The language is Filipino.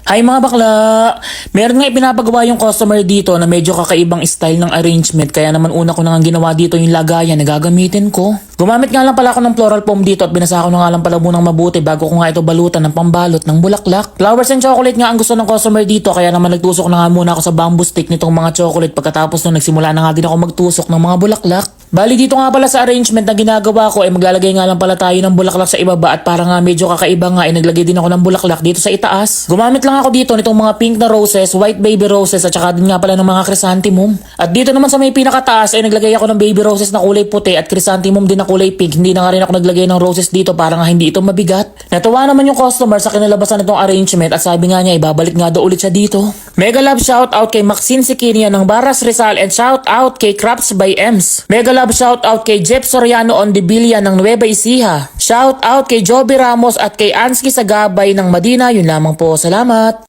Hi mga bakla! Meron nga ipinapagawa yung customer dito na medyo kakaibang style ng arrangement kaya naman una ko na nga ginawa dito yung lagayan na gagamitin ko. Gumamit nga lang pala ako ng floral foam dito at binasa ko na nga lang pala munang mabuti bago ko nga ito balutan ng pambalot ng bulaklak. Flowers and chocolate nga ang gusto ng customer dito kaya naman nagtusok na nga muna ako sa bamboo stick nitong mga chocolate pagkatapos nung nagsimula na nga din ako magtusok ng mga bulaklak. Bali dito nga pala sa arrangement na ginagawa ko ay maglalagay nga lang pala tayo ng bulaklak sa ibaba at para nga medyo kakaiba nga ay naglagay din ako ng bulaklak dito sa itaas. Gumamit lang ako dito nitong mga pink na roses, white baby roses at saka din nga pala ng mga chrysanthemum. At dito naman sa may pinakataas ay naglagay ako ng baby roses na kulay puti at chrysanthemum din na kulay pink. Hindi na nga rin ako naglagay ng roses dito para nga hindi ito mabigat. Natuwa naman yung customer sa kinalabasan nitong arrangement at sabi nga niya ibabalik nga daw ulit siya dito. Mega love shout out kay Maxine Sikinia ng Baras Rizal and shout out kay Crafts by Ems. Mega love shout out kay Jeff Soriano Ondibilla ng Nueva Ecija. Shout out kay Joby Ramos at kay Ansky Sagabay ng Madina. Yun lamang po. Salamat.